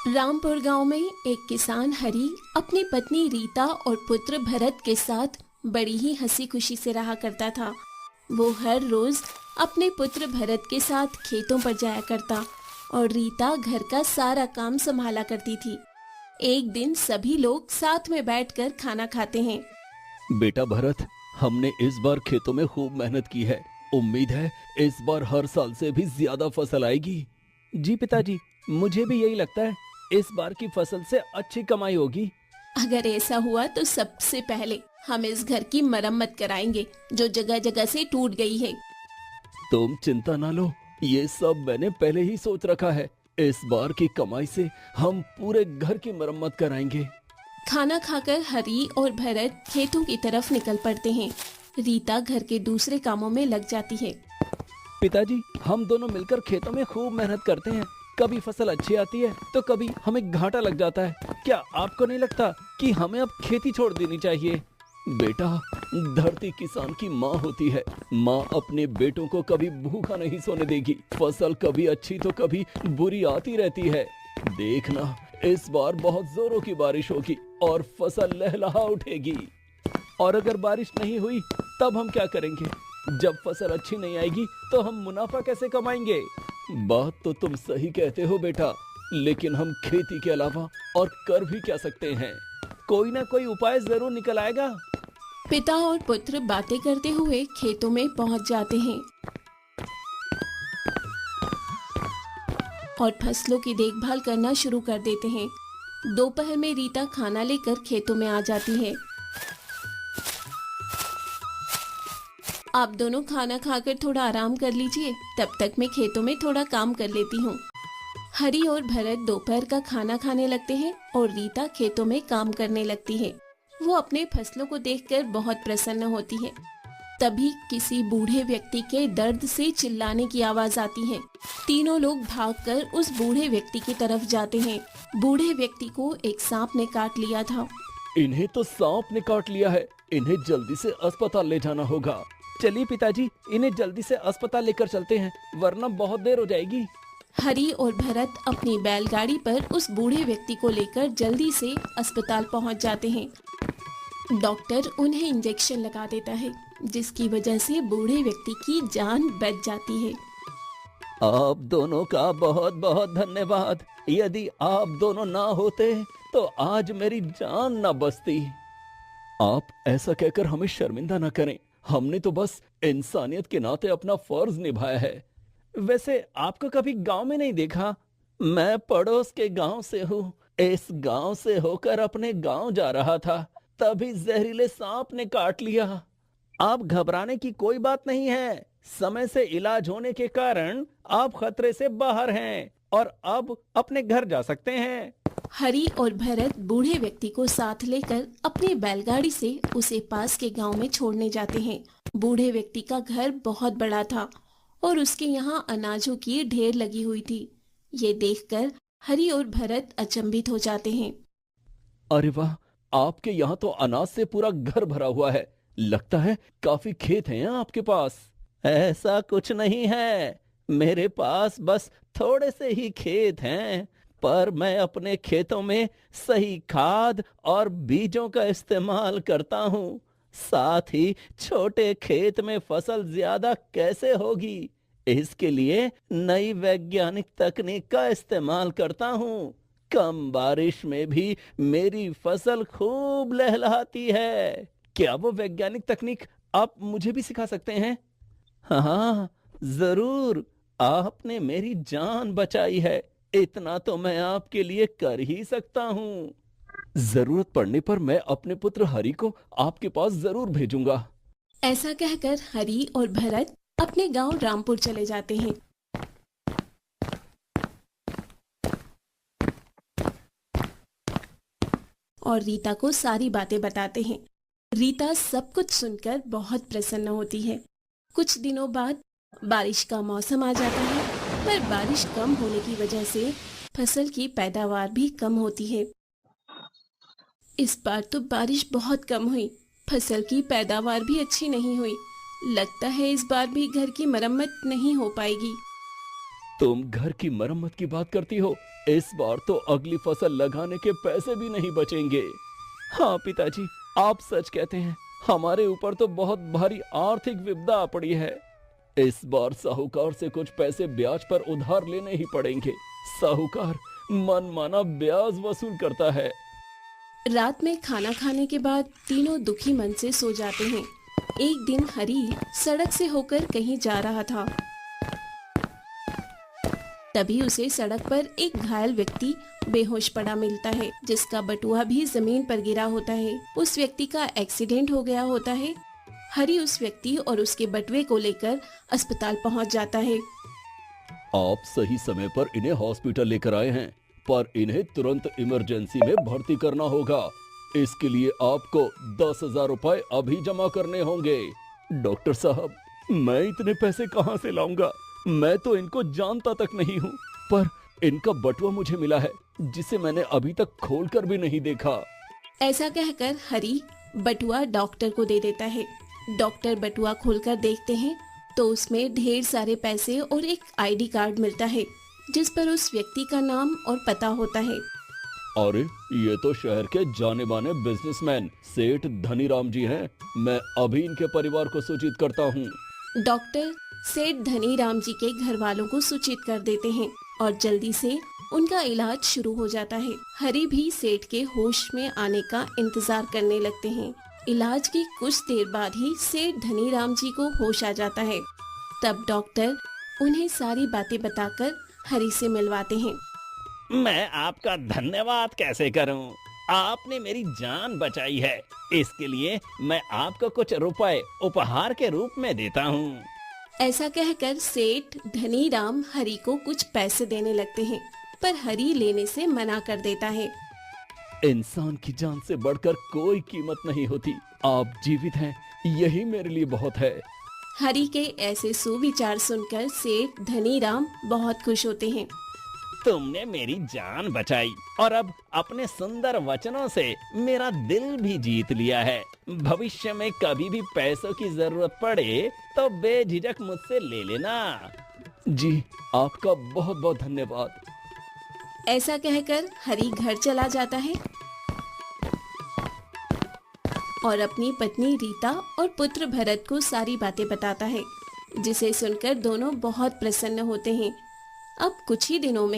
रामपुर गांव में एक किसान हरी अपनी पत्नी रीता और पुत्र भरत के साथ बड़ी ही हंसी खुशी से रहा करता था। वो हर रोज अपने पुत्र भरत के साथ खेतों पर जाया करता और रीता घर का सारा काम संभाला करती थी। एक दिन सभी लोग साथ में बैठकर खाना खाते हैं। बेटा भरत, हमने इस बार खेतों में खूब मेहनत की है। उम्मीद है इस बार हर साल से भी ज्यादा फसल आएगी। जी पिताजी, मुझे भी यही लगता है। इस बार की फसल से अच्छी कमाई होगी। अगर ऐसा हुआ तो सबसे पहले हम इस घर की मरम्मत कराएंगे जो जगह जगह से टूट गई है। तुम चिंता ना लो, ये सब मैंने पहले ही सोच रखा है। इस बार की कमाई से हम पूरे घर की मरम्मत कराएंगे। खाना खाकर हरी और भरत खेतों की तरफ निकल पड़ते हैं। रीता घर के दूसरे कामों में लग जाती है। पिताजी, हम दोनों मिलकर खेतों में खूब मेहनत करते हैं। कभी फसल अच्छी आती है तो कभी हमें घाटा लग जाता है। क्या आपको नहीं लगता कि हमें अब खेती छोड़ देनी चाहिए? बेटा, धरती किसान की माँ होती है। माँ अपने बेटों को कभी भूखा नहीं सोने देगी। फसल कभी अच्छी तो कभी बुरी आती रहती है। देखना, इस बार बहुत जोरों की बारिश होगी और फसल लहलहा उठेगी। और अगर बारिश नहीं हुई तब हम क्या करेंगे? जब फसल अच्छी नहीं आएगी तो हम मुनाफा कैसे कमाएंगे? बात तो तुम सही कहते हो बेटा, लेकिन हम खेती के अलावा और कर भी क्या सकते हैं? कोई ना कोई उपाय जरूर निकल आएगा। पिता और पुत्र बातें करते हुए खेतों में पहुंच जाते हैं और फसलों की देखभाल करना शुरू कर देते हैं। दोपहर में रीता खाना लेकर खेतों में आ जाती है। आप दोनों खाना खाकर थोड़ा आराम कर लीजिए, तब तक मैं खेतों में थोड़ा काम कर लेती हूँ। हरी और भरत दोपहर का खाना खाने लगते हैं और रीता खेतों में काम करने लगती है। वो अपने फसलों को देखकर बहुत प्रसन्न होती है। तभी किसी बूढ़े व्यक्ति के दर्द से चिल्लाने की आवाज आती है। तीनों लोग भागकर उस बूढ़े व्यक्ति की तरफ जाते हैं। बूढ़े व्यक्ति को एक सांप ने काट लिया था। इन्हें तो सांप ने काट लिया है। इन्हें जल्दी से अस्पताल ले जाना होगा। चलिए पिताजी, इन्हें जल्दी से अस्पताल लेकर चलते हैं, वरना बहुत देर हो जाएगी। हरी और भरत अपनी बैलगाड़ी पर उस बूढ़े व्यक्ति को लेकर जल्दी से अस्पताल पहुंच जाते हैं। डॉक्टर उन्हें इंजेक्शन लगा देता है, जिसकी वजह से बूढ़े व्यक्ति की जान बच जाती है। आप दोनों का बहुत बहुत धन्यवाद। यदि आप दोनों ना होते तो आज मेरी जान ना बचती। आप ऐसा कहकर हमें शर्मिंदा ना करें। हमने तो बस इंसानियत के नाते अपना फर्ज निभाया है। वैसे आपको कभी गांव में नहीं देखा? मैं पड़ोस के गांव से हूँ। इस गांव से होकर अपने गांव जा रहा था, तभी जहरीले सांप ने काट लिया। आप घबराने की कोई बात नहीं है। समय से इलाज होने के कारण आप खतरे से बाहर हैं और अब अपने घर जा सकते हैं। हरी और भरत बूढ़े व्यक्ति को साथ लेकर अपनी बैलगाड़ी से उसे पास के गांव में छोड़ने जाते हैं। बूढ़े व्यक्ति का घर बहुत बड़ा था और उसके यहाँ अनाजों की ढेर लगी हुई थी। ये देखकर हरी और भरत अचंभित हो जाते हैं। अरे वाह, आपके यहाँ तो अनाज से पूरा घर भरा हुआ है। लगता है काफी खेत हैं आपके पास। ऐसा कुछ नहीं है, मेरे पास बस थोड़े से ही खेत हैं, पर मैं अपने खेतों में सही खाद और बीजों का इस्तेमाल करता हूँ। साथ ही छोटे खेत में फसल ज्यादा कैसे होगी, इसके लिए नई वैज्ञानिक तकनीक का इस्तेमाल करता हूँ। कम बारिश में भी मेरी फसल खूब लहलहाती है। क्या वो वैज्ञानिक तकनीक आप मुझे भी सिखा सकते हैं? हाँ, जरूर। आपने मेरी जान बचाई है, इतना तो मैं आपके लिए कर ही सकता हूँ। जरूरत पड़ने पर मैं अपने पुत्र हरि को आपके पास जरूर भेजूंगा। ऐसा कहकर हरी और भरत अपने गांव रामपुर चले जाते हैं। और रीता को सारी बातें बताते हैं। रीता सब कुछ सुनकर बहुत प्रसन्न होती है। कुछ दिनों बाद बारिश का मौसम आ जाता है, पर बारिश कम होने की वजह से फसल की पैदावार भी कम होती है। इस बार तो बारिश बहुत कम हुई, फसल की पैदावार भी अच्छी नहीं हुई। लगता है इस बार भी घर की मरम्मत नहीं हो पाएगी। तुम घर की मरम्मत की बात करती हो, इस बार तो अगली फसल लगाने के पैसे भी नहीं बचेंगे। हाँ पिताजी, आप सच कहते हैं, हमारे ऊपर तो बहुत भारी आर्थिक विपदा आ पड़ी है। इस बार साहूकार से कुछ पैसे ब्याज पर उधार लेने ही पड़ेंगे। साहूकार मनमाना ब्याज वसूल करता है। रात में खाना खाने के बाद तीनों दुखी मन से सो जाते हैं। एक दिन हरी सड़क से होकर कहीं जा रहा था। तभी उसे सड़क पर एक घायल व्यक्ति बेहोश पड़ा मिलता है, जिसका बटुआ भी जमीन पर गिरा होता है। उस व्यक्ति का एक्सीडेंट हो गया होता है। हरी उस व्यक्ति और उसके बटुए को लेकर अस्पताल पहुंच जाता है। आप सही समय पर इन्हें हॉस्पिटल लेकर आए हैं, पर इन्हें तुरंत इमरजेंसी में भर्ती करना होगा। इसके लिए आपको 10,000 रुपए अभी जमा करने होंगे। डॉक्टर साहब, मैं इतने पैसे कहां से लाऊंगा? मैं तो इनको जानता तक नहीं हूँ, पर इनका बटुआ मुझे मिला है, जिसे मैंने अभी तक खोलकर भी नहीं देखा। ऐसा कहकर हरी बटुआ डॉक्टर को दे देता है। डॉक्टर बटुआ खोलकर देखते हैं तो उसमें ढेर सारे पैसे और एक आईडी कार्ड मिलता है, जिस पर उस व्यक्ति का नाम और पता होता है। अरे, ये तो शहर के जाने माने बिजनेसमैन सेठ धनीराम जी हैं। मैं अभी इनके परिवार को सूचित करता हूँ। डॉक्टर सेठ धनीराम जी के घर वालों को सूचित कर देते हैं और जल्दी से उनका इलाज शुरू हो जाता है। हरी भी सेठ के होश में आने का इंतजार करने लगते हैं। इलाज की कुछ देर बाद ही सेठ धनीराम जी को होश आ जाता है। तब डॉक्टर उन्हें सारी बातें बताकर हरी से मिलवाते हैं। मैं आपका धन्यवाद कैसे करूं? आपने मेरी जान बचाई है। इसके लिए मैं आपको कुछ रुपए उपहार के रूप में देता हूं। ऐसा कहकर सेठ धनीराम हरी को कुछ पैसे देने लगते हैं, पर हरी लेने से मना कर देता है। इंसान की जान से बढ़कर कोई कीमत नहीं होती। आप जीवित हैं, यही मेरे लिए बहुत है। हरी के ऐसे सुविचार सुनकर सेठ धनीराम बहुत खुश होते हैं। तुमने मेरी जान बचाई और अब अपने सुंदर वचनों से मेरा दिल भी जीत लिया है। भविष्य में कभी भी पैसों की जरूरत पड़े तो बेझिझक मुझसे ले लेना। जी, आपका बहुत बहुत धन्यवाद। ऐसा कहकर हरी घर चला जाता है और अपनी पत्नी रीता और पुत्र भरत को सारी बातें बताता है, जिसे सुनकर दोनों बहुत प्रसन्न होते हैं। अब कुछ ही दिनों में